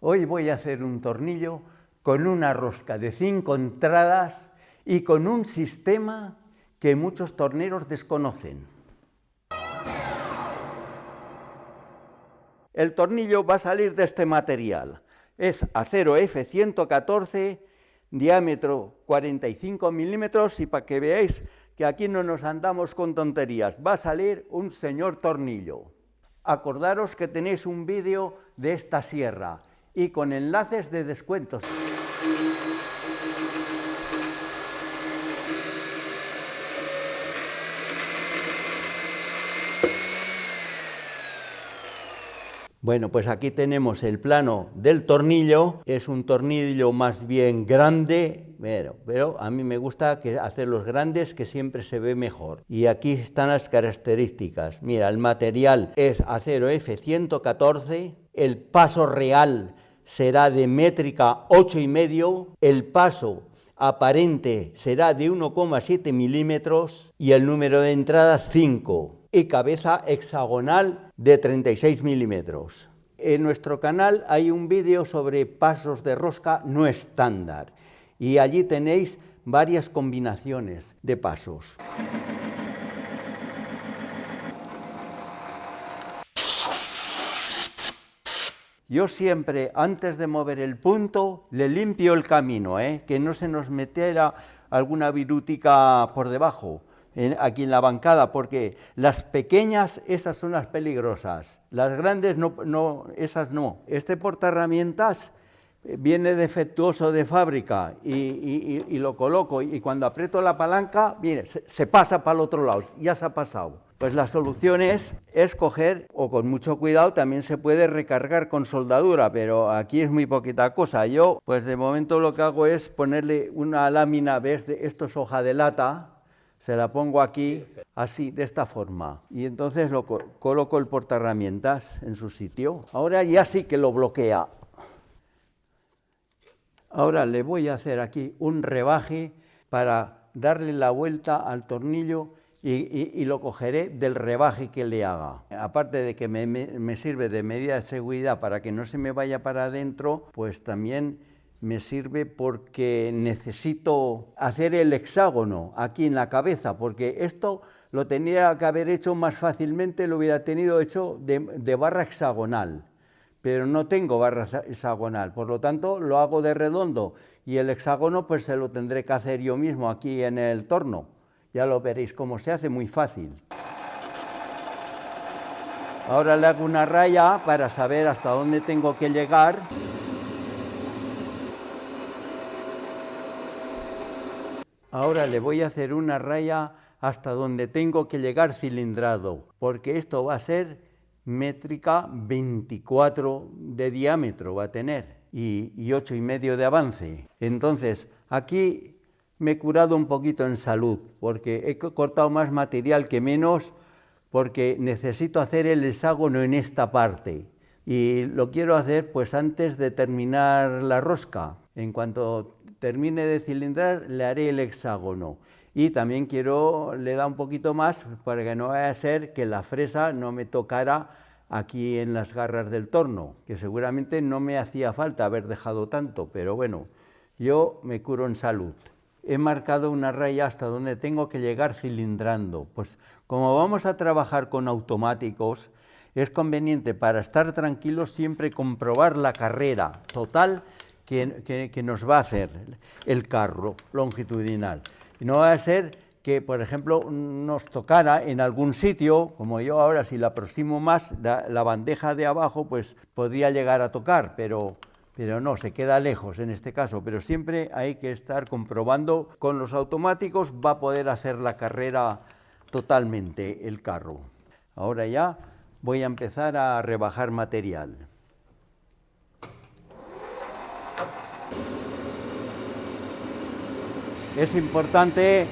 Hoy voy a hacer un tornillo con una rosca de 5 entradas y con un sistema que muchos torneros desconocen. El tornillo va a salir de este material. Es acero F114, diámetro 45 milímetros, y para que veáis que aquí no nos andamos con tonterías, va a salir un señor tornillo. Acordaros que tenéis un vídeo de esta sierra y con enlaces de descuentos. Bueno, pues aquí tenemos el plano del tornillo. Es un tornillo más bien grande, pero a mí me gusta hacerlos grandes, que siempre se ve mejor. Y aquí están las características. Mira, el material es acero F114, el paso real será de métrica 8,5, el paso aparente será de 1,7 milímetros y el número de entradas 5. Y cabeza hexagonal de 36 milímetros. En nuestro canal hay un vídeo sobre pasos de rosca no estándar y allí tenéis varias combinaciones de pasos. Yo siempre, antes de mover el punto, le limpio el camino, que no se nos metiera alguna virutica por debajo. Aquí en la bancada, porque las pequeñas, esas son las peligrosas, las grandes esas no. Este portaherramientas viene defectuoso de fábrica y lo coloco, y cuando aprieto la palanca, mire, se pasa para el otro lado, ya se ha pasado. Pues la solución es coger, o con mucho cuidado, también se puede recargar con soldadura, pero aquí es muy poquita cosa. Yo, pues de momento lo que hago es ponerle una lámina, ¿ves? Esto es hoja de lata. Se la pongo aquí, así, de esta forma, y entonces coloco el portaherramientas en su sitio. Ahora ya sí que lo bloquea. Ahora le voy a hacer aquí un rebaje para darle la vuelta al tornillo y lo cogeré del rebaje que le haga. Aparte de que me sirve de medida de seguridad para que no se me vaya para adentro, pues también me sirve porque necesito hacer el hexágono aquí en la cabeza, porque esto lo tenía que haber hecho más fácilmente, lo hubiera tenido hecho de barra hexagonal, pero no tengo barra hexagonal, por lo tanto lo hago de redondo, y el hexágono pues se lo tendré que hacer yo mismo aquí en el torno. Ya lo veréis cómo se hace, muy fácil. Ahora le hago una raya para saber hasta dónde tengo que llegar. Ahora le voy a hacer una raya hasta donde tengo que llegar cilindrado, porque esto va a ser métrica 24 de diámetro, va a tener, y 8,5 de avance. Entonces, aquí me he curado un poquito en salud, porque he cortado más material que menos, porque necesito hacer el hexágono en esta parte. Y lo quiero hacer pues antes de terminar la rosca. En cuanto termine de cilindrar, le haré el hexágono. Y también le da un poquito más para que no vaya a ser que la fresa no me tocara aquí en las garras del torno, que seguramente no me hacía falta haber dejado tanto, pero bueno, yo me curo en salud. He marcado una raya hasta donde tengo que llegar cilindrando. Pues como vamos a trabajar con automáticos, es conveniente, para estar tranquilos, siempre comprobar la carrera total que nos va a hacer el carro longitudinal. Y no va a ser que, por ejemplo, nos tocara en algún sitio, como yo ahora, si la aproximo más, la bandeja de abajo, pues podría llegar a tocar, pero no, se queda lejos en este caso. Pero siempre hay que estar comprobando. Con los automáticos va a poder hacer la carrera totalmente el carro. Ahora ya voy a empezar a rebajar material. Es importante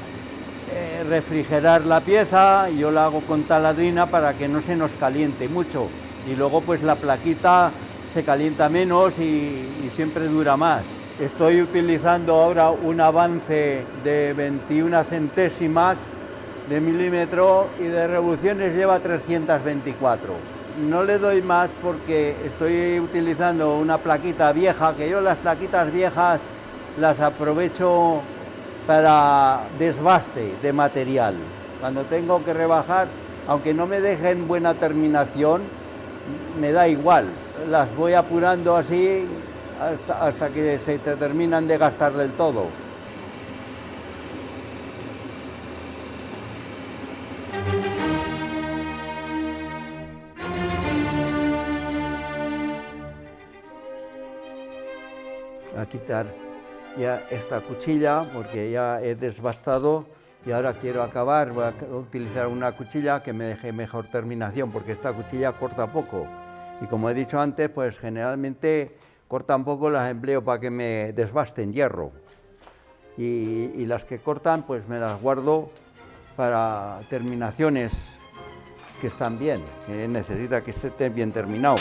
refrigerar la pieza. Yo la hago con taladrina para que no se nos caliente mucho, y luego pues la plaquita se calienta menos y siempre dura más. Estoy utilizando ahora un avance de 21 centésimas de milímetro y de revoluciones lleva 324. no le doy más porque estoy utilizando una plaquita vieja, que yo las plaquitas viejas las aprovecho para desbaste de material. Cuando tengo que rebajar, aunque no me dejen buena terminación, me da igual. Las voy apurando así hasta que se terminan de gastar del todo. A quitar ya esta cuchilla porque ya he desbastado y ahora quiero acabar. Voy a utilizar una cuchilla que me deje mejor terminación porque esta cuchilla corta poco y como he dicho antes, pues generalmente cortan poco, las empleo para que me desbasten hierro y las que cortan pues me las guardo para terminaciones que están bien, que necesita que esté bien terminado.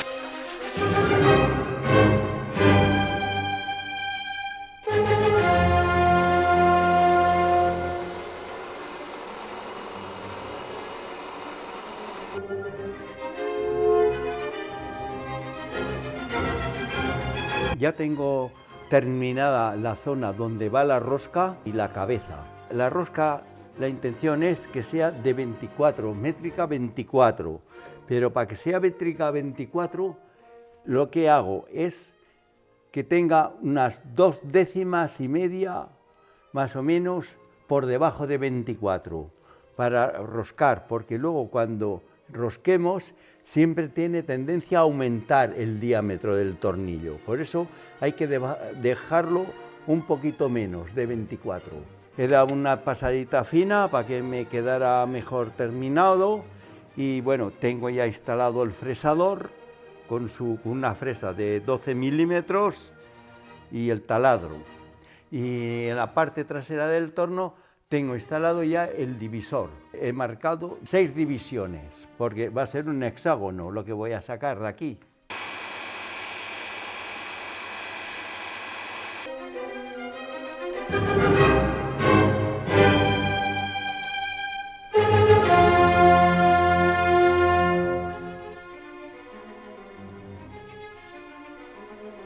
Ya tengo terminada la zona donde va la rosca y la cabeza. La rosca, la intención es que sea de 24, métrica 24, pero para que sea métrica 24, lo que hago es que tenga unas 2,5 décimas más o menos por debajo de 24 para roscar, porque luego cuando rosquemos siempre tiene tendencia a aumentar el diámetro del tornillo, por eso hay que dejarlo un poquito menos de 24. He dado una pasadita fina para que me quedara mejor terminado y bueno, tengo ya instalado el fresador con una fresa de 12 milímetros y el taladro, y en la parte trasera del torno tengo instalado ya el divisor. He marcado 6 divisiones, porque va a ser un hexágono lo que voy a sacar de aquí.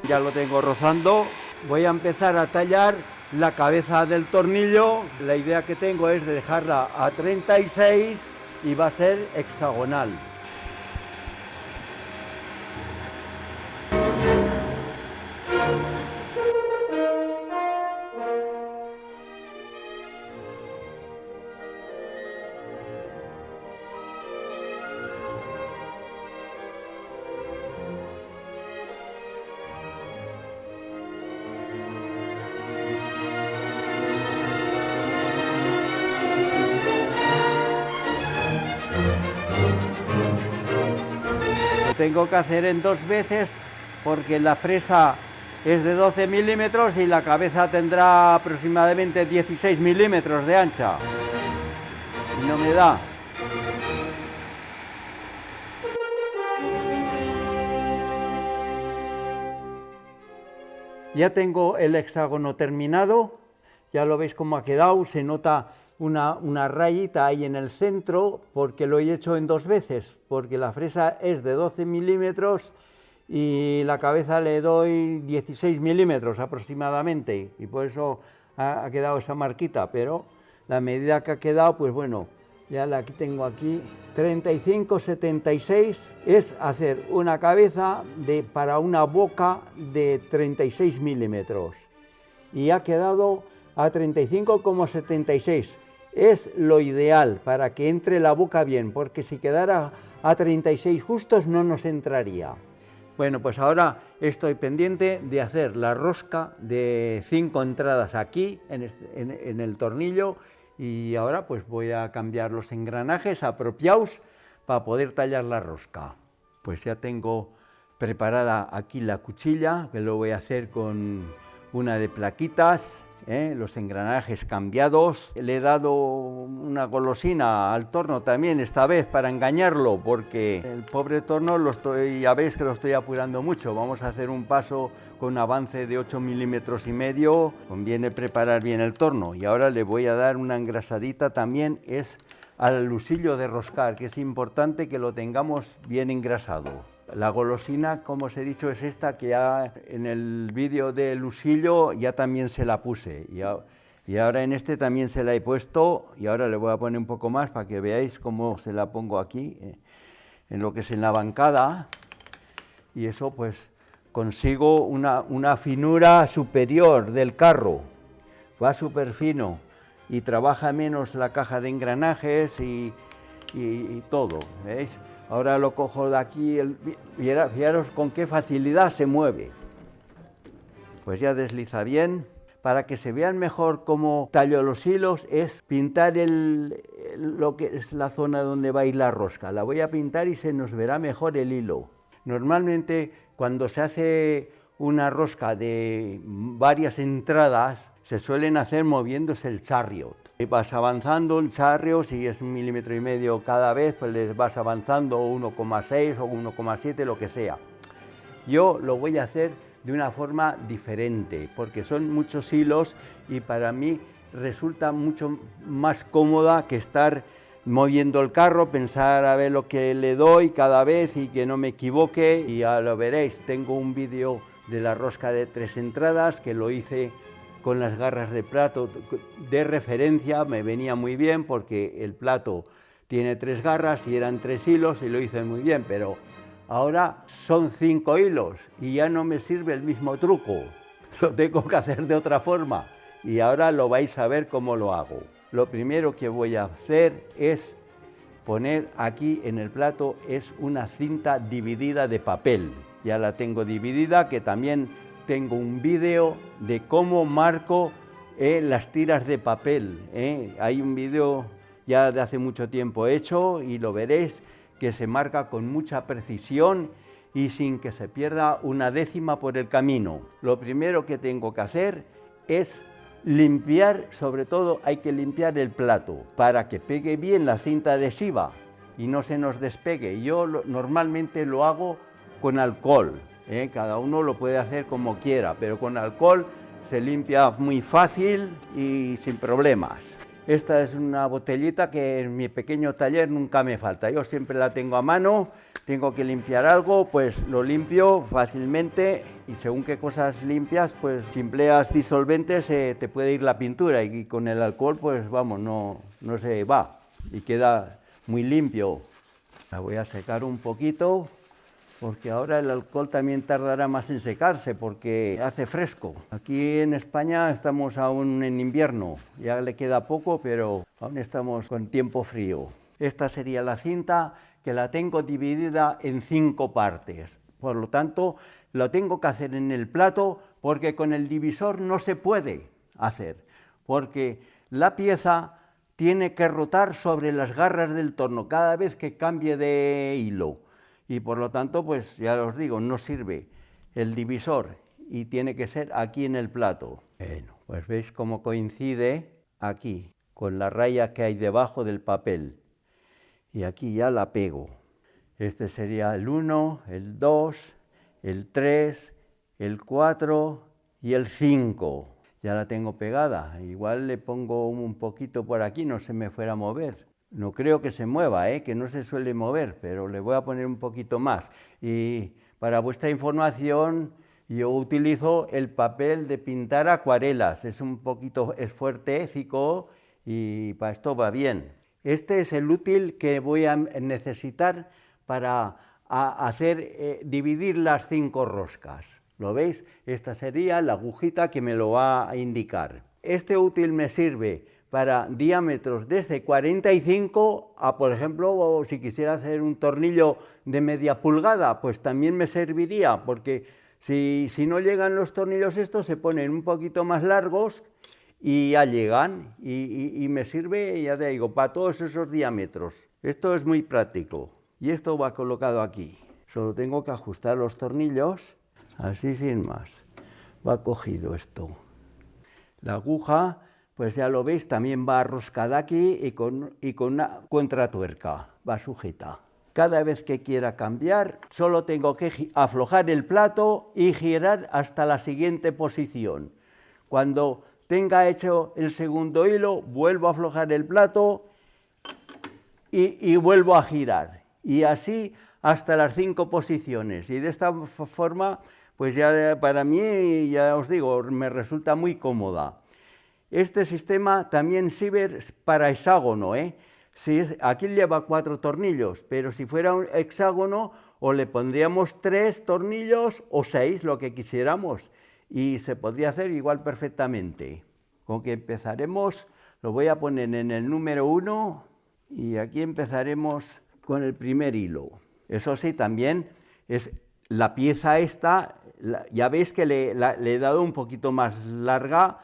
Ya lo tengo rozando. Voy a empezar a tallar la cabeza del tornillo. La idea que tengo es de dejarla a 36 y va a ser hexagonal. Tengo que hacer en 2 veces porque la fresa es de 12 milímetros y la cabeza tendrá aproximadamente 16 milímetros de ancha y no me da. Ya tengo el hexágono terminado, ya lo veis cómo ha quedado, se nota una rayita ahí en el centro porque lo he hecho en 2 veces, porque la fresa es de 12 milímetros y la cabeza le doy 16 milímetros aproximadamente y por eso ha quedado esa marquita, pero la medida que ha quedado, pues bueno, ya la que tengo aquí, 35-76 es hacer una cabeza para una boca de 36 milímetros y ha quedado a 35,76. Es lo ideal para que entre la boca bien, porque si quedara a 36 justos no nos entraría. Bueno, pues ahora estoy pendiente de hacer la rosca de 5 entradas aquí en el tornillo y ahora pues voy a cambiar los engranajes apropiados para poder tallar la rosca. Pues ya tengo preparada aquí la cuchilla, que lo voy a hacer con una de plaquitas. Los engranajes cambiados. Le he dado una golosina al torno también esta vez para engañarlo, porque el pobre torno ya veis que lo estoy apurando mucho. Vamos a hacer un paso con avance de 8,5 milímetros. Conviene preparar bien el torno y ahora le voy a dar una engrasadita también, es al lusillo de roscar, que es importante que lo tengamos bien engrasado. La golosina, como os he dicho, es esta que ya en el vídeo del lusillo ya también se la puse. Y ahora en este también se la he puesto, y ahora le voy a poner un poco más para que veáis cómo se la pongo aquí, en lo que es en la bancada. Y eso pues consigo una finura superior del carro, va súper fino y trabaja menos la caja de engranajes y todo, ¿veis? Ahora lo cojo de aquí, fijaros con qué facilidad se mueve. Pues ya desliza bien. Para que se vean mejor cómo tallo los hilos es pintar lo que es la zona donde va a ir la rosca. La voy a pintar y se nos verá mejor el hilo. Normalmente cuando se hace una rosca de varias entradas se suelen hacer moviéndose el chariot. Vas avanzando el chariot, si es 1,5 milímetros cada vez, pues les vas avanzando 1,6 o 1,7, lo que sea. Yo lo voy a hacer de una forma diferente, porque son muchos hilos y para mí resulta mucho más cómoda que estar moviendo el carro, pensar a ver lo que le doy cada vez y que no me equivoque. Y ya lo veréis, tengo un vídeo de la rosca de 3 entradas que lo hice con las garras de plato de referencia, me venía muy bien porque el plato tiene 3 garras y eran 3 hilos y lo hice muy bien, pero ahora son 5 hilos y ya no me sirve el mismo truco, lo tengo que hacer de otra forma y ahora lo vais a ver cómo lo hago. Lo primero que voy a hacer es poner aquí en el plato es una cinta dividida de papel. Ya la tengo dividida, que también tengo un vídeo de cómo marco las tiras de papel. Hay un vídeo ya de hace mucho tiempo hecho y lo veréis, que se marca con mucha precisión y sin que se pierda una décima por el camino. Lo primero que tengo que hacer es limpiar, sobre todo hay que limpiar el plato para que pegue bien la cinta adhesiva y no se nos despegue. Yo normalmente lo hago con alcohol, cada uno lo puede hacer como quiera, pero con alcohol se limpia muy fácil y sin problemas. Esta es una botellita que en mi pequeño taller nunca me falta, yo siempre la tengo a mano, tengo que limpiar algo, pues lo limpio fácilmente y según qué cosas limpias, pues si empleas disolventes te puede ir la pintura y con el alcohol pues vamos, no se va y queda muy limpio. La voy a secar un poquito porque ahora el alcohol también tardará más en secarse porque hace fresco. Aquí en España estamos aún en invierno, ya le queda poco, pero aún estamos con tiempo frío. Esta sería la cinta, que la tengo dividida en 5 partes. Por lo tanto, lo tengo que hacer en el plato porque con el divisor no se puede hacer, porque la pieza tiene que rotar sobre las garras del torno cada vez que cambie de hilo. Y por lo tanto, pues ya os digo, no sirve el divisor y tiene que ser aquí en el plato. Bueno, pues veis cómo coincide aquí con la raya que hay debajo del papel. Y aquí ya la pego. Este sería el 1, el 2, el 3, el 4 y el 5. Ya la tengo pegada. Igual le pongo un poquito por aquí, no se me fuera a mover. No creo que se mueva, que no se suele mover, pero le voy a poner un poquito más. Y para vuestra información, yo utilizo el papel de pintar acuarelas. Es es fuertecico y para esto va bien. Este es el útil que voy a necesitar para dividir las 5 roscas. ¿Lo veis? Esta sería la agujita que me lo va a indicar. Este útil me sirve para diámetros desde 45 a, por ejemplo, si quisiera hacer un tornillo de media pulgada, pues también me serviría, porque si no llegan los tornillos estos, se ponen un poquito más largos y ya llegan, y me sirve, ya te digo, para todos esos diámetros. Esto es muy práctico, y esto va colocado aquí. Solo tengo que ajustar los tornillos, así sin más. Va cogido esto. La aguja, pues ya lo veis, también va arroscada aquí y con una contratuerca, va sujeta. Cada vez que quiera cambiar, solo tengo que aflojar el plato y girar hasta la siguiente posición. Cuando tenga hecho el segundo hilo, vuelvo a aflojar el plato y vuelvo a girar. Y así hasta las 5 posiciones. Y de esta forma, pues ya para mí, ya os digo, me resulta muy cómoda. Este sistema también sirve para hexágono, ¿eh? Aquí lleva 4 tornillos, pero si fuera un hexágono, o le pondríamos 3 tornillos o 6, lo que quisiéramos, y se podría hacer igual perfectamente. Con que empezaremos, lo voy a poner en el número 1, y aquí empezaremos con el primer hilo. Eso sí, también es la pieza esta, ya veis que le he dado un poquito más larga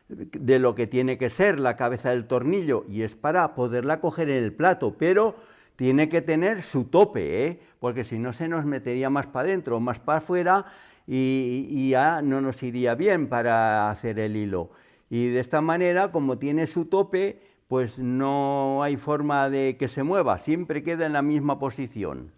de lo que tiene que ser la cabeza del tornillo, y es para poderla coger en el plato, pero tiene que tener su tope, ¿eh? Porque si no se nos metería más para adentro, más para afuera, y ya no nos iría bien para hacer el hilo. Y de esta manera, como tiene su tope, pues no hay forma de que se mueva, siempre queda en la misma posición.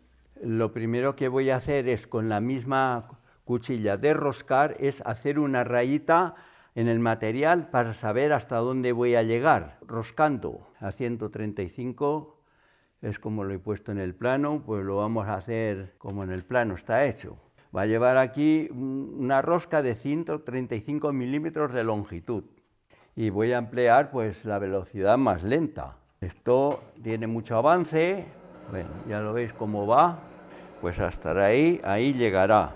Lo primero que voy a hacer es, con la misma cuchilla de roscar, es hacer una rayita en el material para saber hasta dónde voy a llegar, roscando a 135, es como lo he puesto en el plano, pues lo vamos a hacer como en el plano está hecho. Va a llevar aquí una rosca de 135 milímetros de longitud y voy a emplear pues la velocidad más lenta. Esto tiene mucho avance, bueno, ya lo veis cómo va, pues hasta ahí llegará.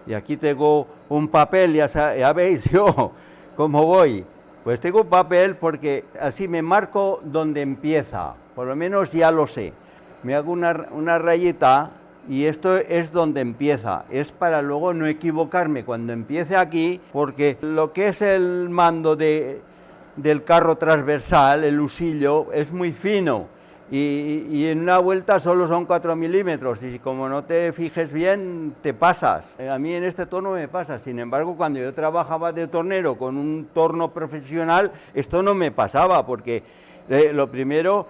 Y aquí tengo un papel, ya veis yo cómo voy. Pues tengo un papel porque así me marco donde empieza, por lo menos ya lo sé. Me hago una rayita y esto es donde empieza. Es para luego no equivocarme cuando empiece aquí, porque lo que es el mando del carro transversal, el husillo, es muy fino. Y en una vuelta solo son 4 milímetros, y como no te fijes bien, te pasas. A mí en este torno me pasa, sin embargo, cuando yo trabajaba de tornero con un torno profesional, esto no me pasaba, porque lo primero,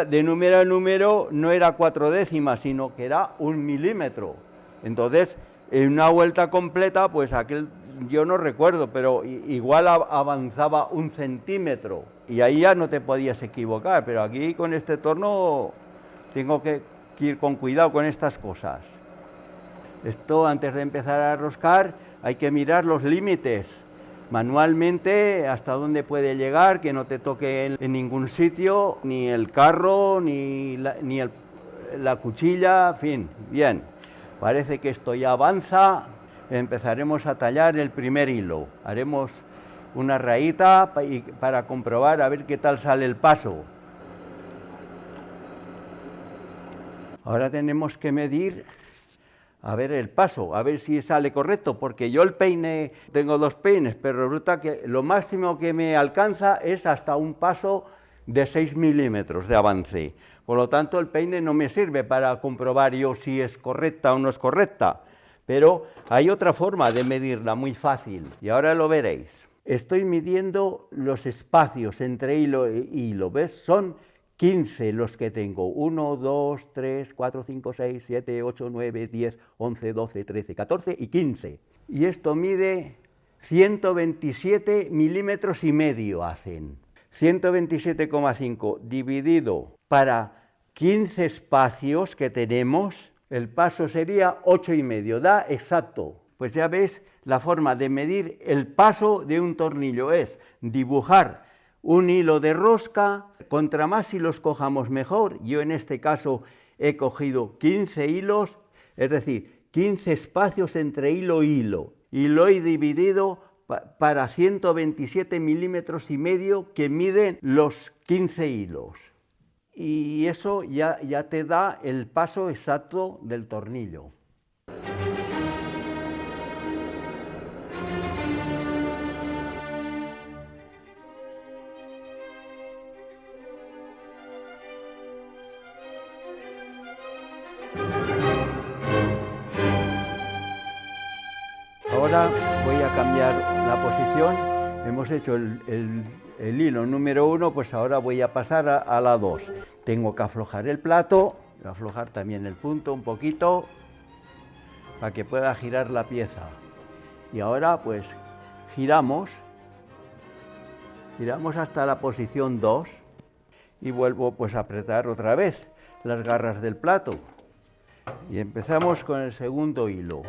de número a número, no era 4 décimas, sino que era 1 milímetro. Entonces, en una vuelta completa, pues yo no recuerdo, pero igual avanzaba 1 centímetro. Y ahí ya no te podías equivocar, pero aquí con este torno tengo que ir con cuidado con estas cosas. Esto, antes de empezar a roscar, hay que mirar los límites manualmente, hasta dónde puede llegar, que no te toque en ningún sitio, ni el carro, ni la cuchilla, en fin, bien. Parece que esto ya avanza, empezaremos a tallar el primer hilo. Haremos una rayita para comprobar a ver qué tal sale el paso. Ahora tenemos que medir, a ver el paso, a ver si sale correcto, porque yo el peine, tengo 2 peines, pero resulta que lo máximo que me alcanza es hasta un paso de 6 milímetros de avance. Por lo tanto, el peine no me sirve para comprobar yo si es correcta o no es correcta, pero hay otra forma de medirla muy fácil, y ahora lo veréis. Estoy midiendo los espacios entre hilo e hilo, ¿ves? Son 15 los que tengo, 1, 2, 3, 4, 5, 6, 7, 8, 9, 10, 11, 12, 13, 14 y 15. Y esto mide 127 milímetros y medio hacen. 127,5 dividido para 15 espacios que tenemos, el paso sería 8,5, da exacto. Pues ya ves, la forma de medir el paso de un tornillo es dibujar un hilo de rosca, contra más hilos cojamos mejor. Yo en este caso he cogido 15 hilos, es decir, 15 espacios entre hilo y hilo, y lo he dividido para 127 milímetros y medio que miden los 15 hilos. Y eso ya te da el paso exacto del tornillo. Ahora voy a cambiar la posición. Hemos hecho el hilo número 1, pues ahora voy a pasar a la 2. Tengo que aflojar el plato, aflojar también el punto un poquito, para que pueda girar la pieza. Y ahora pues giramos hasta la posición 2. y vuelvo pues a apretar otra vez las garras del plato. Y empezamos con el segundo hilo.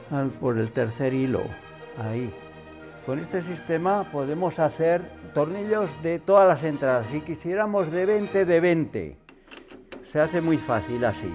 Vamos por el tercer hilo, ahí. Con este sistema podemos hacer tornillos de todas las entradas. Si quisiéramos de 20, de 20. Se hace muy fácil así.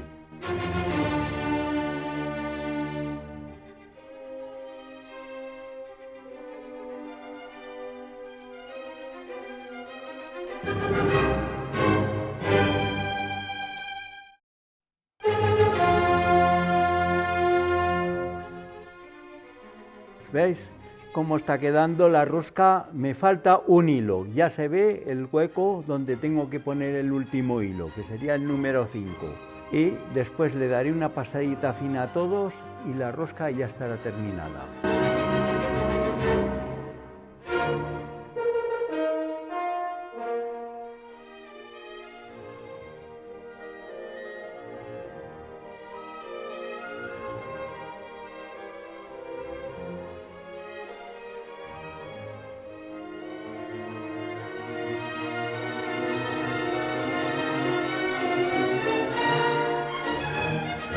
¿Veis cómo está quedando la rosca? Me falta un hilo, ya se ve el hueco donde tengo que poner el último hilo, que sería el número 5. Y después le daré una pasadita fina a todos y la rosca ya estará terminada.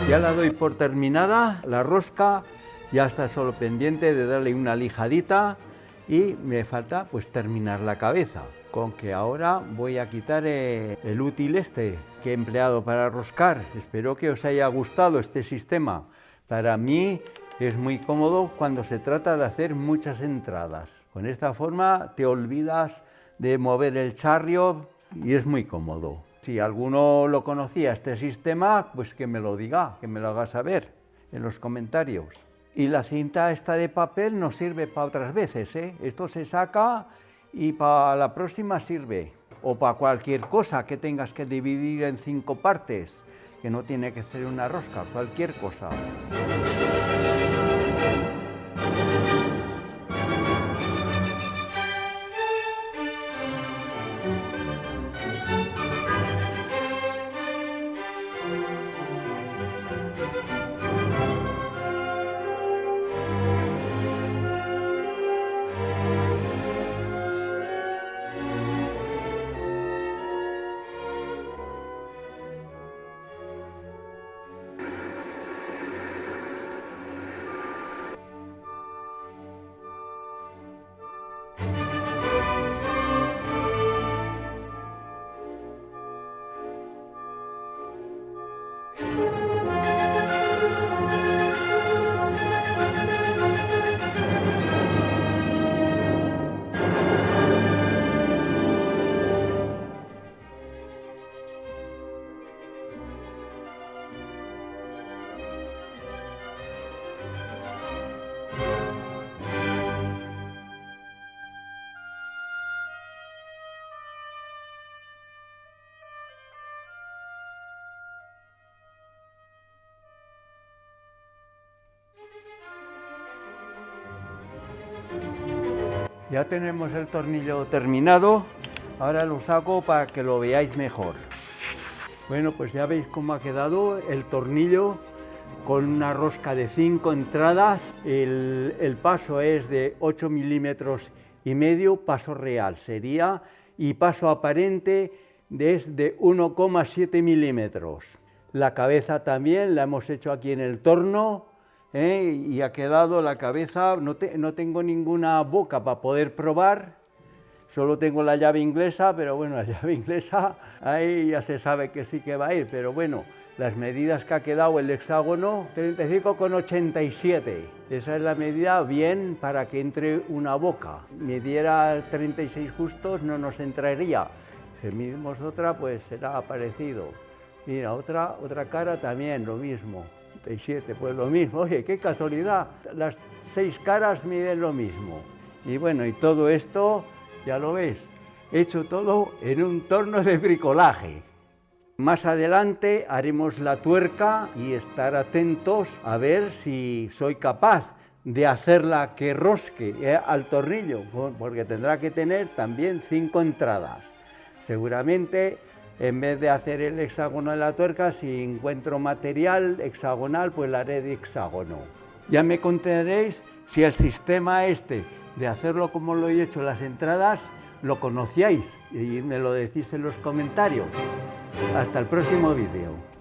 Ya la doy por terminada, la rosca, ya está solo pendiente de darle una lijadita y me falta pues terminar la cabeza. Con que ahora voy a quitar el útil este que he empleado para roscar. Espero que os haya gustado este sistema. Para mí es muy cómodo cuando se trata de hacer muchas entradas. Con esta forma te olvidas de mover el charrio y es muy cómodo. Si alguno lo conocía este sistema, pues que me lo diga, que me lo haga saber en los comentarios. Y la cinta esta de papel nos sirve para otras veces, ¿eh? Esto se saca y para la próxima sirve. O para cualquier cosa que tengas que dividir en 5 partes, que no tiene que ser una rosca, cualquier cosa. Ya tenemos el tornillo terminado, ahora lo saco para que lo veáis mejor. Bueno, pues ya veis cómo ha quedado el tornillo con una rosca de 5 entradas. El paso es de 8 milímetros y medio, paso real sería, y paso aparente es de 1,7 milímetros. La cabeza también la hemos hecho aquí en el torno. Y ha quedado la cabeza, no tengo ninguna boca para poder probar, solo tengo la llave inglesa, pero bueno, la llave inglesa ahí ya se sabe que sí que va a ir, pero bueno, las medidas que ha quedado el hexágono, 35,87, esa es la medida bien para que entre una boca. Midiera 36 justos no nos entraría, si midimos otra pues será parecido. Mira, otra cara también, lo mismo. 37, pues lo mismo. Oye, qué casualidad, las 6 caras miden lo mismo. Y bueno, y todo esto, ya lo ves, hecho todo en un torno de bricolaje. Más adelante haremos la tuerca y estar atentos a ver si soy capaz de hacerla que rosque al tornillo, porque tendrá que tener también 5 entradas. Seguramente, en vez de hacer el hexágono de la tuerca, si encuentro material hexagonal, pues la haré de hexágono. Ya me contaréis si el sistema este de hacerlo como lo he hecho las entradas, lo conocíais y me lo decís en los comentarios. Hasta el próximo vídeo.